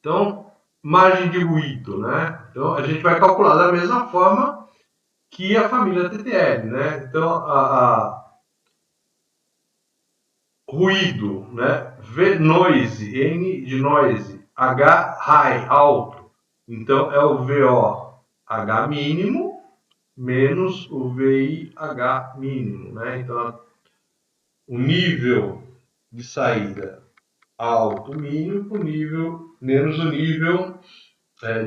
Então, margem de ruído, né? Então, a gente vai calcular da mesma forma que a família TTL, né? Então, ruído, né? V noise, N de noise, H high, alto. Então, é o VOH mínimo menos o VIH mínimo, né? Então, o nível de saída alto mínimo por nível menos o nível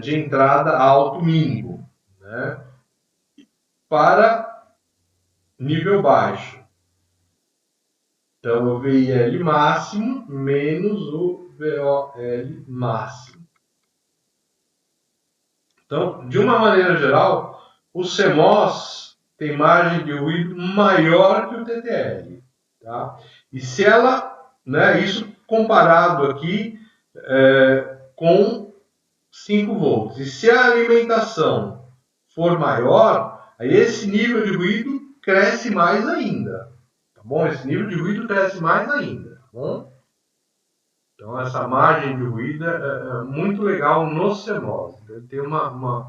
de entrada alto mínimo, né? Para nível baixo. Então, o VIL máximo menos o VOL máximo. Então, de uma maneira geral, o CMOS tem margem de ruído maior que o TTL. Tá? E se ela, né, isso comparado aqui com 5 volts. E se a alimentação for maior, aí esse nível de ruído cresce mais ainda. Tá bom? Esse nível de ruído cresce mais ainda. Tá bom? Então, essa margem de ruído é muito legal no CMOS. Ele tem uma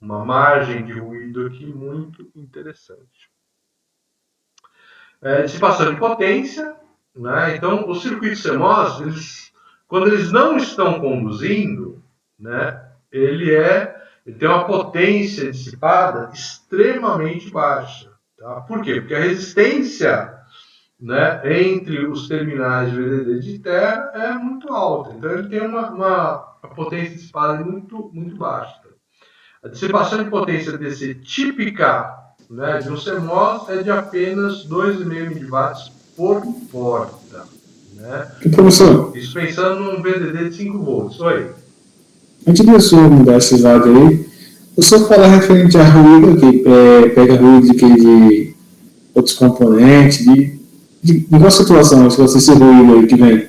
margem de ruído aqui muito interessante. Dissipação de potência, né? Então, os circuitos CMOS, quando eles não estão conduzindo, né, ele tem uma potência dissipada extremamente baixa. Tá? Por quê? Porque a resistência, né, entre os terminais de VDD de terra é muito alta. Então, ele tem uma potência dissipada muito, muito baixa. A dissipação de potência DC típica, né, de um CMOS é de apenas 2,5 mW por porta. Né? E, professor, isso pensando num VDD de 5 volts. Oi? antes de o senhor mudar esse lado aí, o senhor fala referente a ruído aqui, pega ruído de outros componentes, de qual situação esse ruído aí que vem?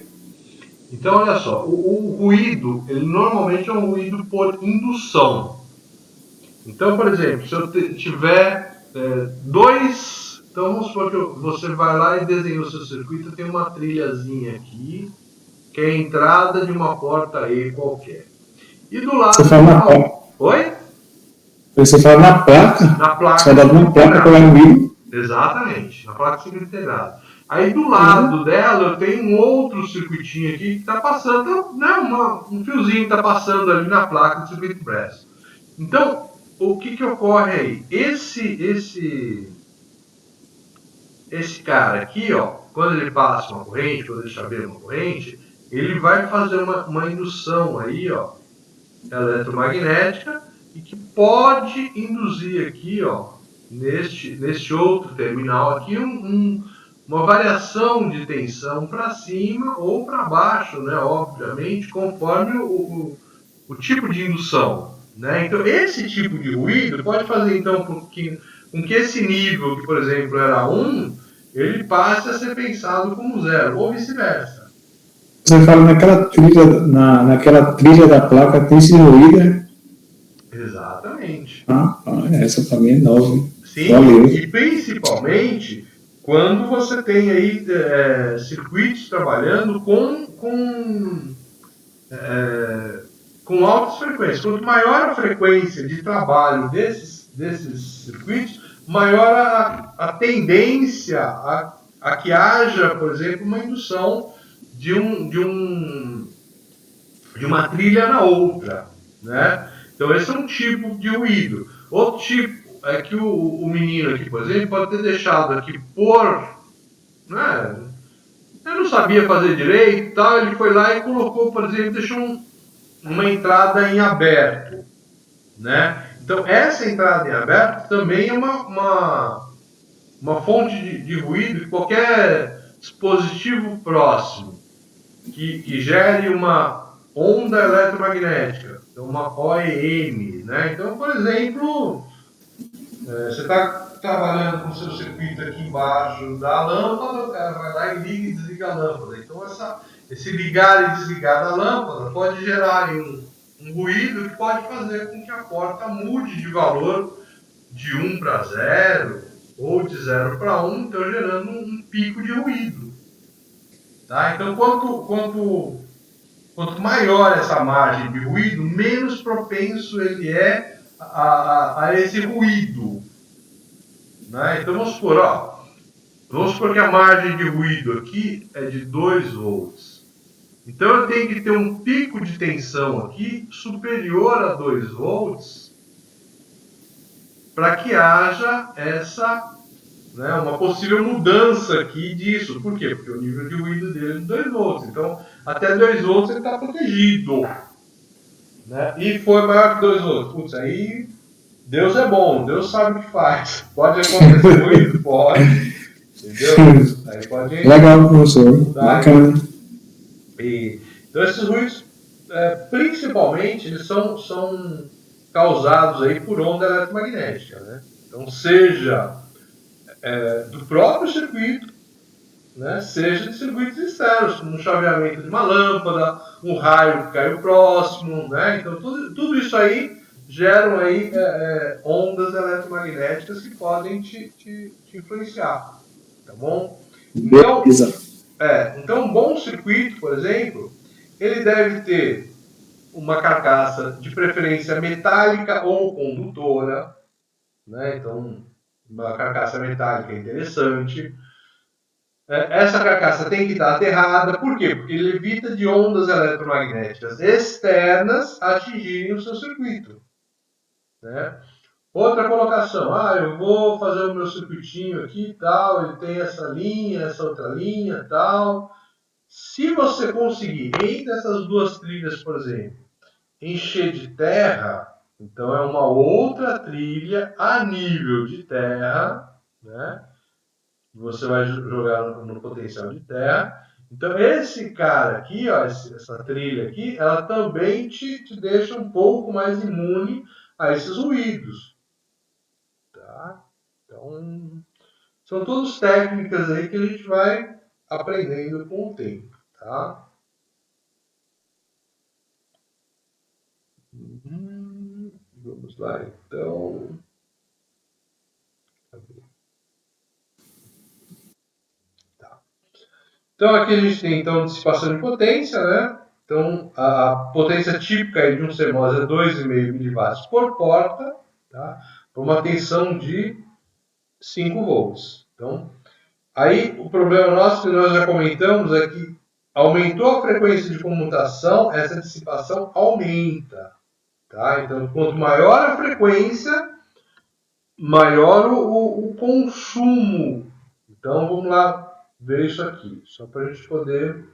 Então, olha só, o ruído, ele normalmente é um ruído por indução. Então, por exemplo, se eu tiver dois... Então, vamos supor que você vai lá e desenha o seu circuito, tem uma trilhazinha aqui, que é a entrada de uma porta E qualquer. E do lado... Você fala na placa. Oi? Você fala na placa? Na placa. Só dá uma placa para o ruído? Exatamente, na placa de circuito integrado. Aí do lado dela eu tenho um outro circuitinho aqui que está passando, né, um fiozinho está passando ali na placa de circuito impresso. Então, o que ocorre aí? Esse cara aqui, ó, quando ele passa uma corrente, quando ele chaveia uma corrente, ele vai fazer uma indução aí, ó, eletromagnética, e que pode induzir aqui, ó, neste outro terminal aqui, uma variação de tensão para cima ou para baixo, né, obviamente, conforme o tipo de indução. Né? Então, esse tipo de ruído pode fazer, então, com que esse nível, que, por exemplo, era 1, ele passe a ser pensado como 0, ou vice-versa. Você fala naquela trilha da placa tem esse ruído? Exatamente. Essa para mim é nova. Sim, valeu. E principalmente quando você tem aí circuitos trabalhando com altas frequências. Quanto maior a frequência de trabalho desses circuitos, maior a tendência a que haja, por exemplo, uma indução de uma trilha na outra. Né? Então, esse é um tipo de ruído. Outro tipo é que o menino aqui, por exemplo, pode ter deixado aqui né? Eu não sabia fazer direito, tal, ele foi lá e colocou, por exemplo, deixou uma entrada em aberto, né? Então, essa entrada em aberto também é uma fonte de ruído que qualquer dispositivo próximo que gere uma onda eletromagnética, então uma OEM, né? Então, por exemplo, você está trabalhando com o seu circuito aqui embaixo da lâmpada, o cara vai lá e liga e desliga a lâmpada. Então, esse ligar e desligar da lâmpada pode gerar um ruído que pode fazer com que a porta mude de valor de 1 para 0 ou de 0 para 1, então gerando um pico de ruído. Tá? Então, quanto quanto maior essa margem de ruído, menos propenso ele é a esse ruído. Né? Então vamos supor que a margem de ruído aqui é de 2 volts. Então eu tenho que ter um pico de tensão aqui superior a 2 volts para que haja essa, né, uma possível mudança aqui disso. Por quê? Porque o nível de ruído dele é de 2 volts. Então até 2 volts ele está protegido. Né? E foi maior que 2 volts. Putz, aí Deus é bom, Deus sabe o que faz. Pode acontecer ruído? Pode. Entendeu? Aí pode. Legal, professor. Bacana. Então esses ruídos, principalmente, eles são causados aí por onda eletromagnética. Né? Então, seja do próprio circuito, né? Seja de circuitos externos, como um chaveamento de uma lâmpada, um raio que caiu próximo. Né? Então, tudo isso aí geram aí, ondas eletromagnéticas que podem te influenciar. Tá bom? Então, um bom circuito, por exemplo, ele deve ter uma carcaça de preferência metálica ou condutora. Né? Então, uma carcaça metálica é interessante. Essa carcaça tem que estar aterrada. Por quê? Porque ele evita de ondas eletromagnéticas externas atingirem o seu circuito. Né? Outra colocação, eu vou fazer o meu circuitinho aqui e tal, ele tem essa linha, essa outra linha e tal. Se você conseguir, entre essas duas trilhas, por exemplo, encher de terra, então é uma outra trilha a nível de terra, né? Você vai jogar no potencial de terra. Então esse cara aqui, essa trilha aqui, ela também te deixa um pouco mais imune a esses ruídos. Tá? Então, são todas técnicas aí que a gente vai aprendendo com o tempo, tá? Vamos lá, então. Tá. Então, aqui a gente tem então dissipação de potência, né? Então, a potência típica de um CMOS é 2,5 mW por porta, tá? Por uma tensão de 5 volts. Então, aí o problema nosso que nós já comentamos é que aumentou a frequência de comutação, essa dissipação aumenta. Tá? Então, quanto maior a frequência, maior o consumo. Então, vamos lá ver isso aqui, só para a gente poder...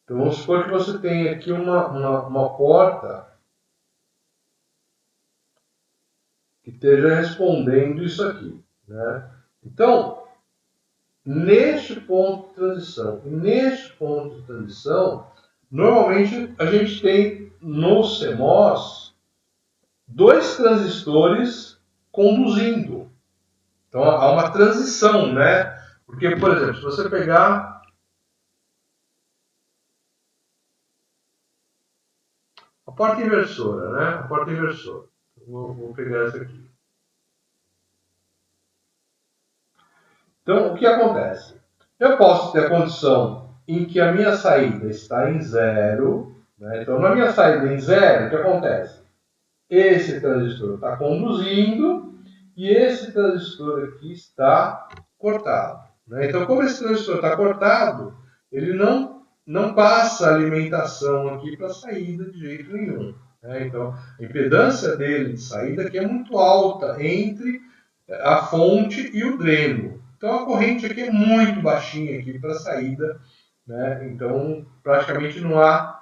Então, vamos supor que você tem aqui uma porta que esteja respondendo isso aqui. Né? Então, neste ponto de transição e neste ponto de transição, normalmente a gente tem no CMOS 2 transistores conduzindo. Então há uma transição, né? Porque, por exemplo, se você pegar a porta inversora, né? A porta inversora. Vou pegar essa aqui. Então, o que acontece? Eu posso ter a condição em que a minha saída está em 0. Né? Então, na minha saída em 0, o que acontece? Esse transistor está conduzindo e esse transistor aqui está cortado. Né? Então, como esse transistor está cortado, ele não passa alimentação aqui para a saída de jeito nenhum. Né? Então, a impedância dele de saída aqui é muito alta entre a fonte e o dreno. Então, a corrente aqui é muito baixinha aqui para a saída. Né? Então, praticamente não há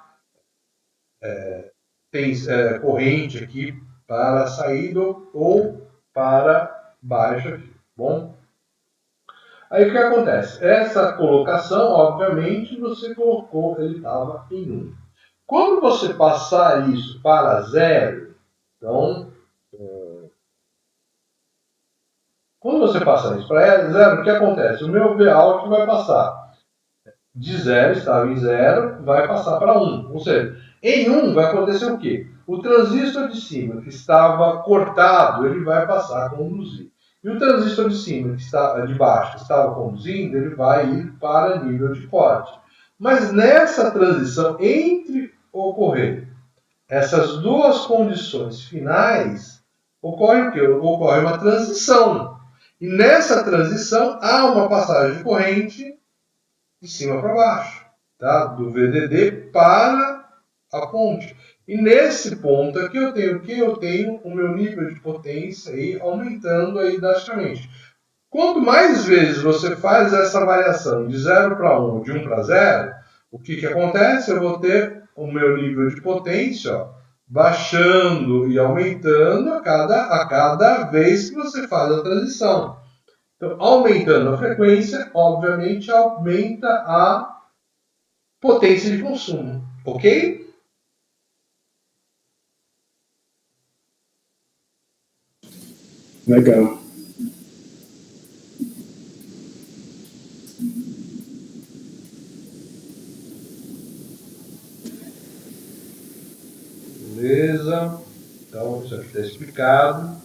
corrente aqui para saída ou para baixo aqui. Bom, aí o que acontece? Essa colocação, obviamente, você colocou, ele estava em 1. Quando você passar isso para 0, então, quando você passar isso para 0, o que acontece? O meu Vout vai passar de 0, estava em 0, vai passar para 1. Ou seja, em 1 vai acontecer o quê? O transistor de cima, que estava cortado, ele vai passar a conduzir. E o transistor de cima, de baixo, que estava conduzindo, ele vai ir para nível de corte. Mas nessa transição, entre ocorrer essas duas condições finais, ocorre o quê? Ocorre uma transição. E nessa transição há uma passagem de corrente de cima para baixo, tá? Do VDD para a ponte. E nesse ponto aqui eu tenho o que? Eu tenho o meu nível de potência aí aumentando aí drasticamente. Quanto mais vezes você faz essa variação de 0 para 1, de 1 para 0, o que acontece? Eu vou ter o meu nível de potência ó, baixando e aumentando a cada vez que você faz a transição. Então, aumentando a frequência, obviamente, aumenta a potência de consumo, ok? Legal. Beleza. Então, isso aqui está explicado.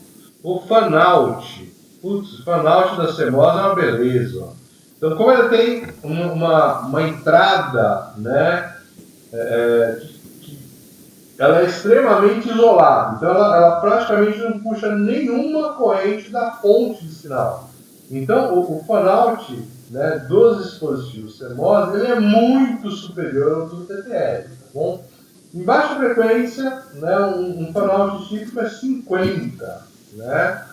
O fan-out. Putz, o fan-out da CMOS é uma beleza. Ó. Então, como ela tem uma entrada, né, ela é extremamente isolada. Então, ela praticamente não puxa nenhuma corrente da fonte de sinal. Então, o fan-out, né, dos dispositivos CMOS, ele é muito superior ao do TTL, tá bom? Em baixa frequência, né, um fan-out típico é 50, né?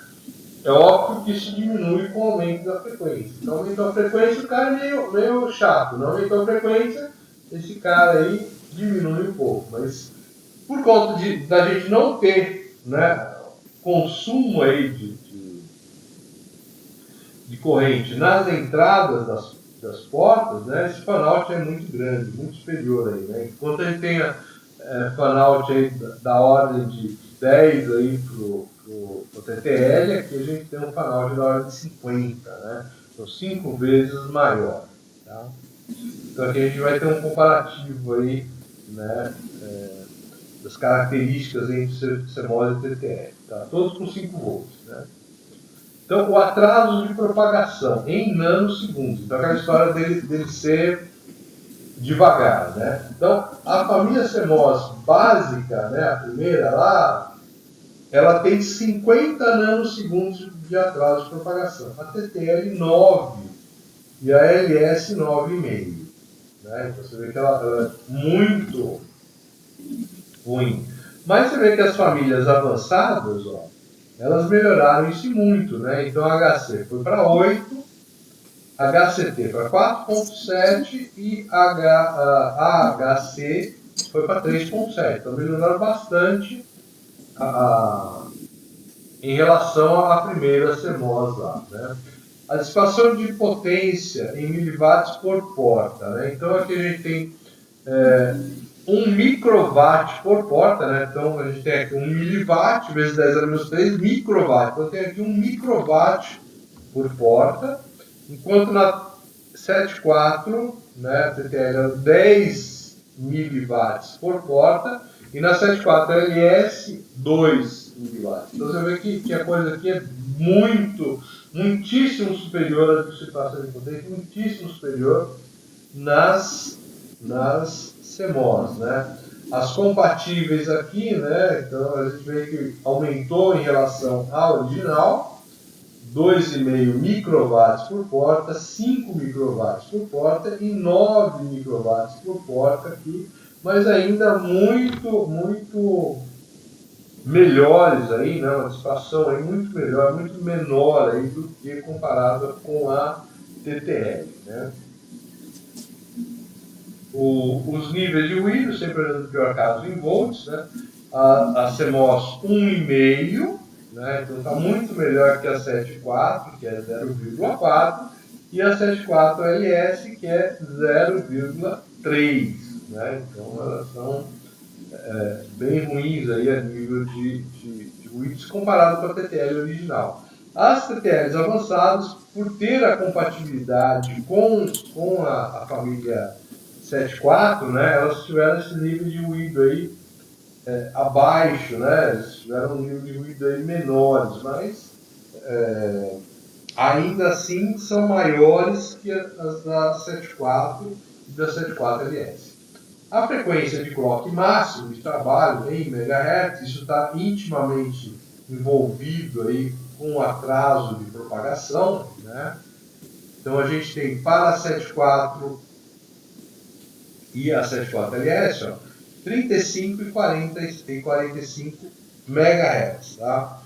É óbvio que isso diminui com o aumento da frequência. Então, aumentou a frequência, o cara é meio chato. Não aumentou a frequência, esse cara aí diminui um pouco. Mas por conta da gente não ter, né, consumo aí de corrente nas entradas das portas, né, esse fan-out é muito grande, muito superior aí, né? Enquanto a gente tem fan-out aí da ordem de 10 aí pro TTL, aqui a gente tem um fan-out da ordem de 50, né? Então 5 vezes maior, tá? Então aqui a gente vai ter um comparativo aí, né, das características entre CMOS e TTL, tá? Todos com 5 volts, né? Então, o atraso de propagação em nanosegundos. Então, aquela história dele ser devagar, né? Então, a família CMOS básica, né, a primeira lá, ela tem 50 nanosegundos de atraso de propagação. A TTL 9 e a LS 9,5. Né? Então, você vê que ela é muito ruim. Mas você vê que as famílias avançadas, ó, elas melhoraram isso muito, né? Então a HC foi para 8, HCT para 4.7 e a HC foi para 3.7. Então melhoraram bastante em relação à primeira CMOS lá, né? A dissipação de potência em miliwatts por porta, né? Então aqui a gente tem 1 microwatt por porta, né? Então a gente tem aqui 1 miliwatt vezes 10 a menos 3 microwatt. Então tem aqui 1 microwatt por porta, enquanto na 74, né, TTL é 10 miliwatts por porta e na 74 LS 2 miliwatts. Então você vê que a coisa aqui é muitíssimo superior à dissipação de potência, muitíssimo superior nas CMOS, né? As compatíveis aqui, né? Então a gente vê que aumentou em relação à original, 2,5 microwatts por porta, 5 microwatts por porta e 9 microwatts por porta aqui, mas ainda muito melhores aí, né? Uma dissipação aí muito melhor, muito menor aí do que comparada com a TTL, né? Os níveis de ruído, sempre no pior caso em volts, né? A CMOS 1,5, né? Então está muito melhor que a 7.4, que é 0,4, e a 7.4 LS, que é 0,3, né? Então elas são bem ruins aí a nível de ruídos comparado com a TTL original. As TTLs avançadas, por ter a compatibilidade com a família 7.4, né, elas tiveram esse nível de ruído aí abaixo, né, eles tiveram um nível de ruído aí menores, mas ainda assim são maiores que as da 74 e da 74LS. A frequência de clock máximo de trabalho em MHz, isso está intimamente envolvido aí com o atraso de propagação, né? Então a gente tem para a 74 e a 74LS, ó, 35 e 45 MHz, tá?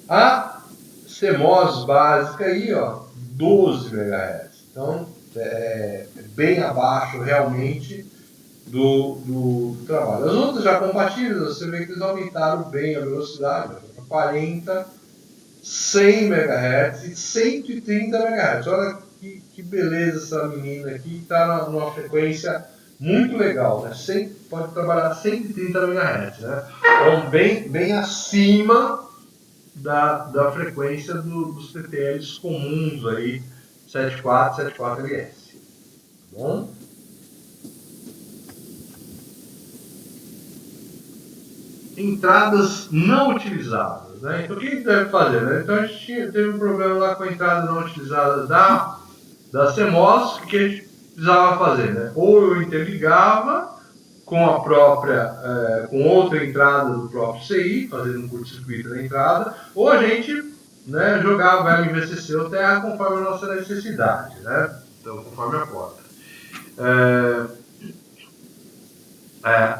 A CMOS básica aí, ó, 12 MHz. Então é bem abaixo realmente do trabalho. As outras já compatíveis, você vê que eles aumentaram bem a velocidade, para 40, 100 MHz e 130 MHz. Olha que beleza essa menina aqui, que está numa frequência muito legal, né? Pode trabalhar 130 MHz, né? Então bem acima da frequência dos TTLs comuns aí, 74, 74LS. Tá bom? Entradas não utilizadas, né? Então o que a gente deve fazer, né? Então a gente teve um problema lá com a entrada não utilizada da CMOS, o que a gente precisava fazer, né? Ou eu interligava com a própria, com outra entrada do próprio CI, fazendo um curto-circuito na entrada, ou a gente, né, jogava ela em VCC ou TEA conforme a nossa necessidade, né? Então, conforme a porta.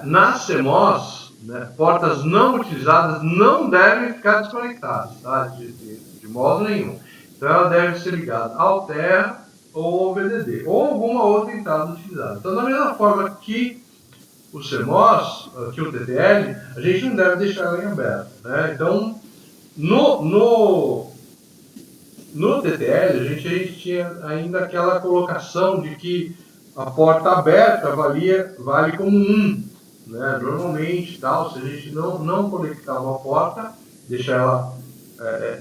Na CMOS, né, portas não utilizadas não devem ficar desconectadas, tá? De modo nenhum. Então ela deve ser ligada ao TEA ou ao VDD, ou alguma outra entrada utilizada. Então, da mesma forma que o CMOS, que o TTL, a gente não deve deixar ela em aberto, né? Então, no TTL, a gente tinha ainda aquela colocação de que a porta aberta vale como 1, né? Normalmente, tal, se a gente não conectar uma porta, deixar ela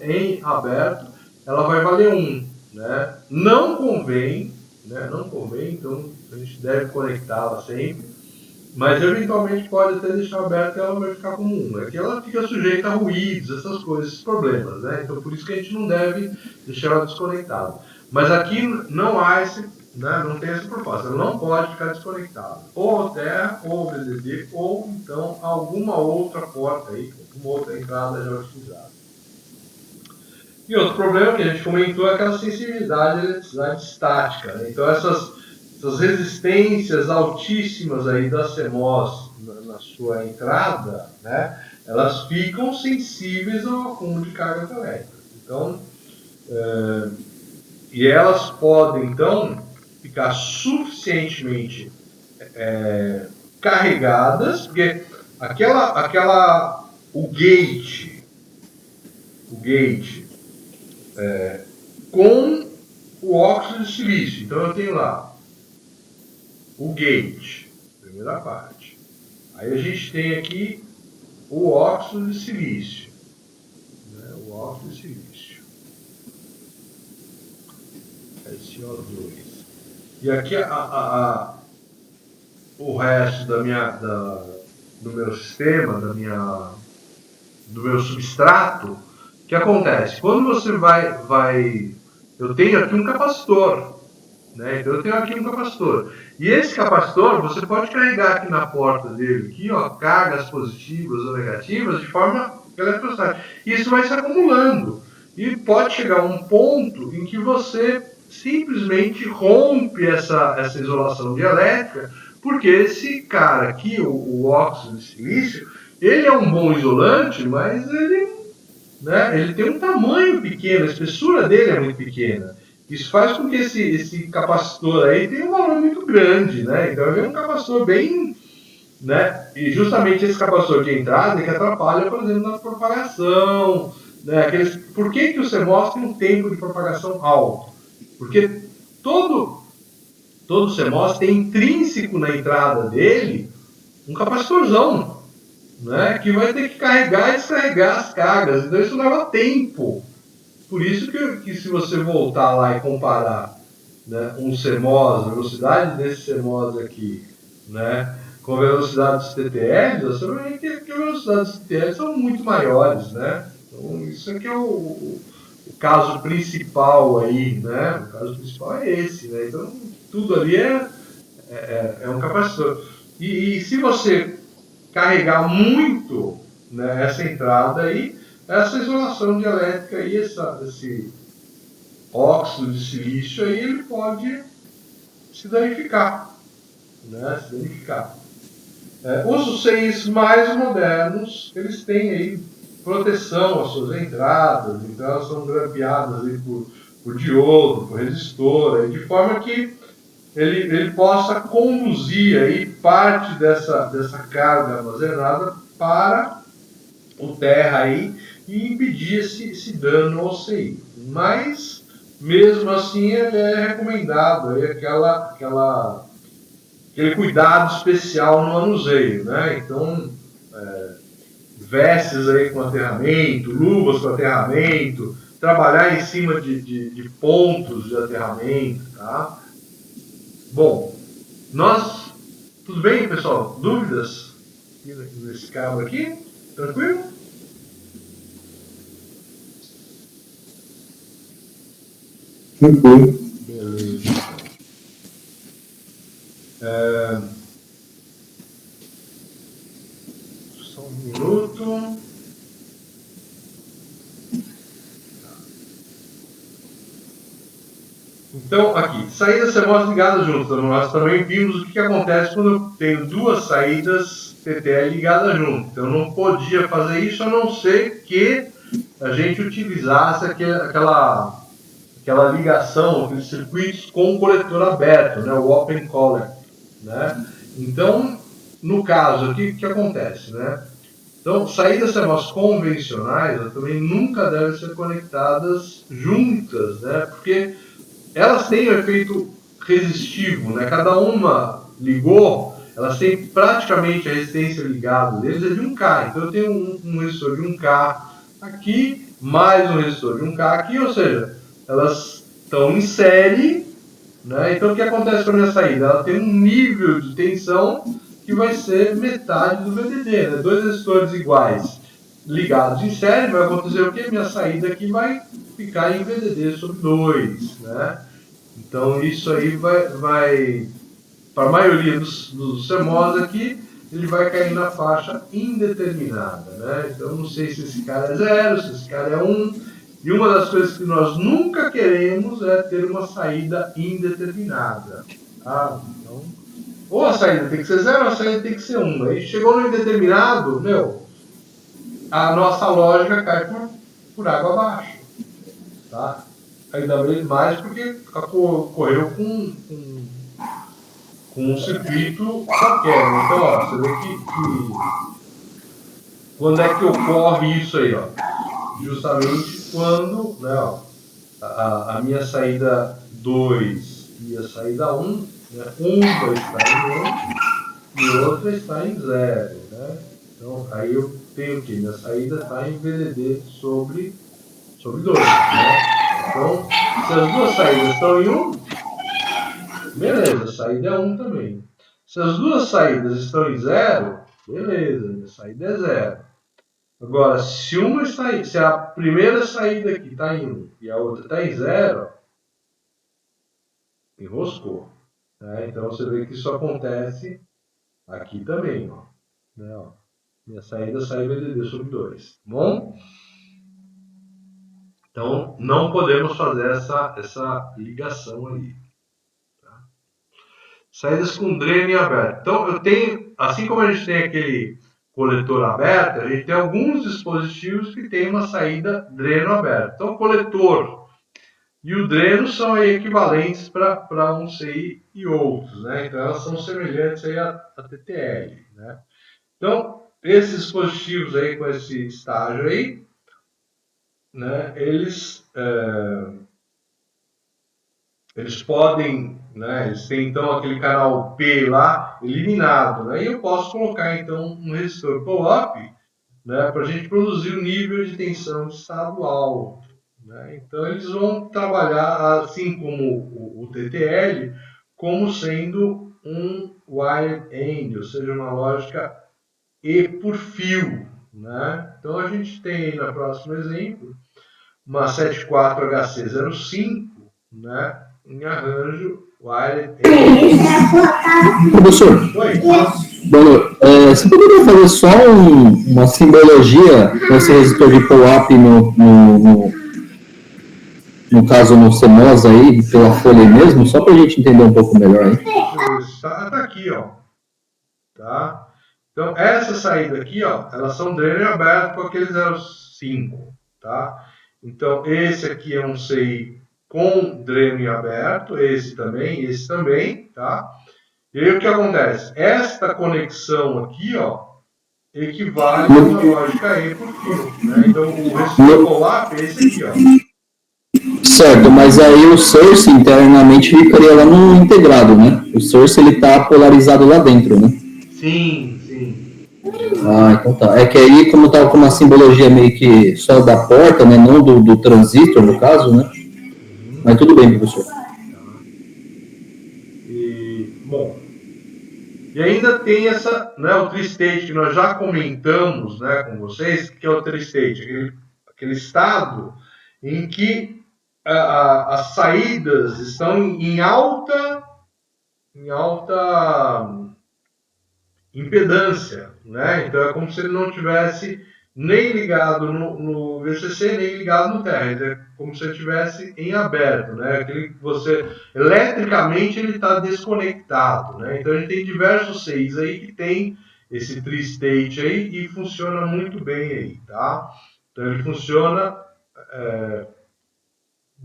em aberto, ela vai valer 1, né? Não convém, né? Não convém, então a gente deve conectá-la sempre, mas eventualmente pode até deixar aberta e ela vai ficar como 1. É que ela fica sujeita a ruídos, essas coisas, esses problemas, né? Então por isso que a gente não deve deixar ela desconectada. Mas aqui não há esse, né? Não tem essa proposta, ela não pode ficar desconectada. Ou TEA, ou VDD, ou então alguma outra porta aí, alguma outra entrada já utilizada. E outro problema que a gente comentou é aquela sensibilidade à eletricidade estática, né? Então essas resistências altíssimas aí da CMOS na sua entrada, né, elas ficam sensíveis ao acúmulo de carga elétrica. Então, e elas podem então ficar suficientemente carregadas, porque o gate com o óxido de silício. Então eu tenho lá o gate, primeira parte. Aí a gente tem aqui o óxido de silício, né? O óxido de silício, SO2. E aqui o resto do meu sistema, do meu substrato. O que acontece? Quando você eu tenho aqui um capacitor, né? Então eu tenho aqui um capacitor. E esse capacitor, você pode carregar aqui na porta dele, aqui, ó, cargas positivas ou negativas de forma eletrostática. Isso vai se acumulando. E pode chegar a um ponto em que você simplesmente rompe essa isolação dielétrica, porque esse cara aqui, o óxido de silício, ele é um bom isolante, mas ele tem um tamanho pequeno, a espessura dele é muito pequena. Isso faz com que esse capacitor aí tenha um valor muito grande, né? Então ele é um capacitor bem, né? E justamente esse capacitor de entrada é que atrapalha, por exemplo, na propagação, né? Por que o CMOS tem um tempo de propagação alto? Porque todo CMOS tem intrínseco na entrada dele um capacitorzão, né? Que vai ter que carregar e descarregar as cargas. Então isso leva tempo. Por isso que se você voltar lá e comparar, né, um CMOS, a velocidade desse CMOS aqui, né, com a velocidade dos TTLs, você vai ver que a velocidade dos TTLs são muito maiores, né? Então isso aqui é o o caso principal aí, né? O caso principal é esse, né? Então, tudo ali é um capacitor. E se você carregar muito, né, essa entrada aí, essa isolação dielétrica e esse óxido de silício aí, ele pode se danificar, né? Se danificar. Os UCIs mais modernos, eles têm aí proteção às suas entradas, então elas são grampeadas aí por diodo, por resistor, aí, de forma que ele possa conduzir aí parte dessa carga armazenada para o terra aí e impedir esse dano ao CI. Mas, mesmo assim, ele é recomendado aí aquele cuidado especial no manuseio, né? Então, vestes aí com aterramento, luvas com aterramento, trabalhar em cima de pontos de aterramento, tá? Bom, nós... Tudo bem, pessoal? Dúvidas nesse cabo aqui? Tranquilo? Tranquilo. Beleza. Só um minuto. Então, aqui, saídas CMOS ligadas juntas. Então, nós também vimos o que acontece quando eu tenho duas saídas TTL ligadas juntas. Então, eu não podia fazer isso a não ser que a gente utilizasse aquela ligação, aqueles circuitos com o coletor aberto, né, o Open Collector, né? Então, no caso aqui, o que acontece, né? Então, saídas CMOS convencionais também nunca devem ser conectadas juntas, né? Porque elas têm um efeito resistivo, né? Cada uma ligou, elas têm praticamente a resistência ligada deles é de 1K. Então eu tenho um resistor de 1K aqui, mais um resistor de 1K aqui, ou seja, elas estão em série, né? Então o que acontece com a minha saída? Ela tem um nível de tensão que vai ser metade do VDD, né? Dois resistores iguais ligados em série, vai acontecer o que? Minha saída aqui vai ficar em VDD sobre 2, né? Então isso aí vai para a maioria dos CMOS aqui, ele vai cair na faixa indeterminada, né? Então não sei se esse cara é 0, se esse cara é 1. E uma das coisas que nós nunca queremos é ter uma saída indeterminada. Tá? Então, ou a saída tem que ser 0 ou a saída tem que ser 1. Aí chegou no indeterminado, a nossa lógica cai por água abaixo. Tá? Ainda mais porque correu com um circuito qualquer. Então, ó, você vê que quando é que ocorre isso aí? Ó? Justamente quando, né, ó, a minha saída 2 e a saída 1, né, vai estar em 1 e outra está em 0. Né? Então, aí eu tenho que minha saída está em VDD sobre 2. Né? Então, se as duas saídas estão em 1, beleza, a saída é 1 também. Se as duas saídas estão em 0, beleza, a saída é 0. Agora, se a primeira saída aqui está em 1 e a outra está em 0, enroscou. Né? Então você vê que isso acontece aqui também. Ó. Né? Ó. Minha saída sai VDD sobre 2. Bom? Então não podemos fazer essa ligação aí. Saídas com dreno aberto. Então, eu tenho, assim como a gente tem aquele coletor aberto, a gente tem alguns dispositivos que tem uma saída dreno aberto. Então, o coletor e o dreno são equivalentes para um CI e outros, né? Então, elas são semelhantes aí a TTL, né? Então, esses dispositivos aí com esse estágio aí, né? Eles podem, né, eles têm então aquele canal P lá eliminado, né, e eu posso colocar então um resistor pull-up, né, para a gente produzir o nível de tensão de estado alto. Né. Então eles vão trabalhar assim como o TTL, como sendo um wire end, ou seja, uma lógica E por fio. Né. Então a gente tem aí no próximo exemplo uma 74HC05, né, em arranjo wireless. Professor, Oi. Bruno, você poderia fazer só uma simbologia com esse resistor de pull-up no caso no CMOS aí, pela folha aí mesmo, só para a gente entender um pouco melhor aí? Tá aqui, ó. Tá? Então, essa saída aqui, ó, elas são dreno aberto com aquele 0,5, tá? Então, esse aqui é um CI com dreno aberto, esse também, tá? E aí o que acontece? Esta conexão aqui, ó, equivale a uma lógica E por fio, né? Então, o resistor pull-up é esse aqui, ó. Certo, mas aí o source internamente ficaria lá no integrado, né? O source ele tá polarizado lá dentro, né? Sim, sim. Ah, então tá. É que aí, como tava com uma simbologia meio que só da porta, né? Não do transistor, no caso, né? Mas tudo bem, professor. Bom, e ainda tem essa, né, o tri-state que nós já comentamos, né, com vocês, que é o tri-state, aquele estado em que as saídas estão em alta impedância, né? Então é como se ele não tivesse nem ligado no VCC, nem ligado no terra. Então, é como se ele estivesse em aberto, né? Aquele que você, eletricamente, ele está desconectado, né? Então a gente tem diversos CIs aí que tem esse tri-state aí e funciona muito bem aí, tá? Então ele funciona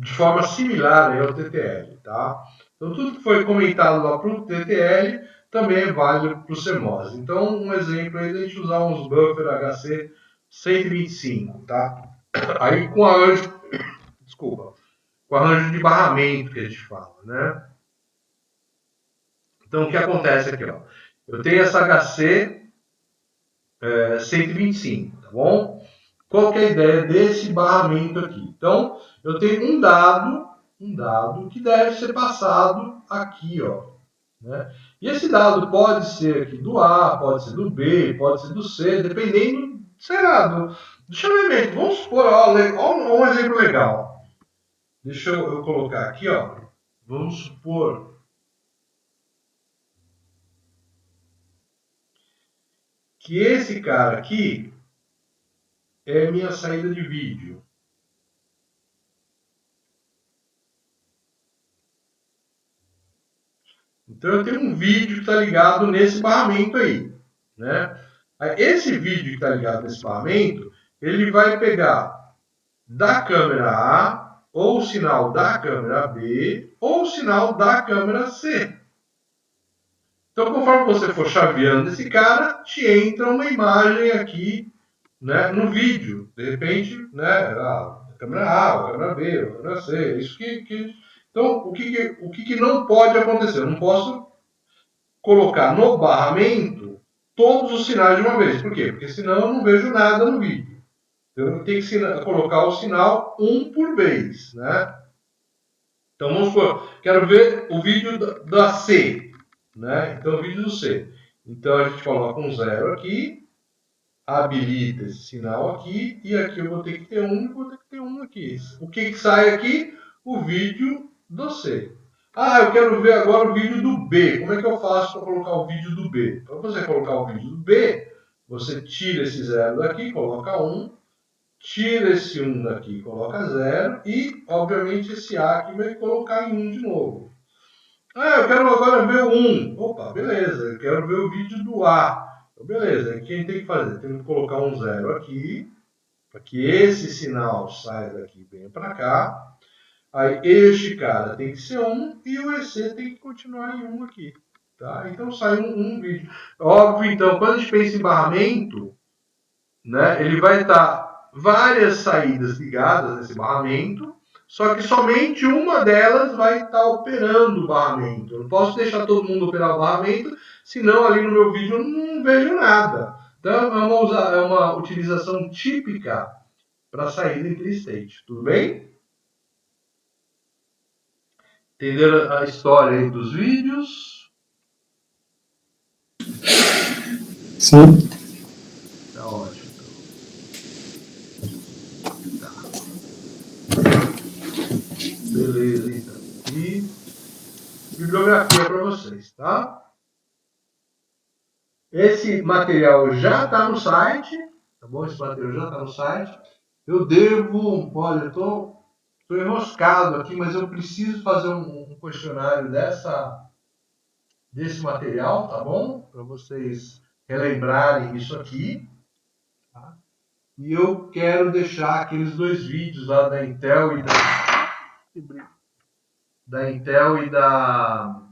de forma similar aí ao TTL, tá? Então tudo que foi comentado lá para o TTL também é válido para o CMOS. Então um exemplo aí de a gente usar uns buffer HC 125, tá? Aí com arranjo, desculpa, com arranjo de barramento que a gente fala, né? Então o que acontece aqui, ó? Eu tenho essa HC 125, tá bom? Qual que é a ideia desse barramento aqui? Então, eu tenho um dado que deve ser passado aqui, ó. Né? E esse dado pode ser aqui do A, pode ser do B, pode ser do C, dependendo, sei lá, do chaveamento. Vamos supor, ó, um exemplo legal. Deixa eu colocar aqui, ó. Vamos supor que esse cara aqui é minha saída de vídeo. Então eu tenho um vídeo que está ligado nesse barramento aí, né? Esse vídeo que está ligado nesse barramento, ele vai pegar da câmera A, ou o sinal da câmera B, ou o sinal da câmera C. Então, conforme você for chaveando esse cara, te entra uma imagem aqui, né, no vídeo. De repente, né, a câmera A, a câmera B, a câmera C. Isso então, o que não pode acontecer? Eu não posso colocar no barramento todos os sinais de uma vez. Por quê? Porque senão eu não vejo nada no vídeo. Eu tenho que colocar o sinal um por vez, né? Então vamos supor, quero ver o vídeo da C, né? Então o vídeo do C. Então a gente coloca um zero aqui, habilita esse sinal aqui, e aqui eu vou ter que ter um e vou ter que ter um aqui. O que sai aqui? O vídeo do C. Ah, eu quero ver agora o vídeo do B. Como é que eu faço para colocar o vídeo do B? Para você colocar o vídeo do B, você tira esse zero daqui, coloca 1, tira esse 1 daqui, coloca 0, e, obviamente, esse A aqui vai colocar em 1 de novo. Ah, eu quero agora ver o 1. Opa, beleza, eu quero ver o vídeo do A. Então, beleza, o que a gente tem que fazer? Tem que colocar um 0 aqui, para que esse sinal saia daqui e venha para cá. Aí este cara tem que ser 1 e o EC tem que continuar em 1 aqui. Tá? Então sai um vídeo. Óbvio, então, quando a gente pensa em barramento, né, ele vai estar várias saídas ligadas nesse barramento, só que somente uma delas vai estar operando o barramento. Eu não posso deixar todo mundo operar o barramento, senão ali no meu vídeo eu não vejo nada. Então é uma utilização típica para saída interstate. Tudo bem? Entenderam a história aí dos vídeos? Sim. Tá ótimo. Tá. bibliografia para vocês, tá? Esse material já está no site, tá bom? Esse material já está no site. Eu devo, olha, eu estou enroscado aqui, mas eu preciso fazer um questionário desse material, tá bom? Para vocês relembrarem isso aqui. Tá? E eu quero deixar aqueles 2 vídeos lá da Intel e da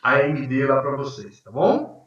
AMD lá para vocês, tá bom?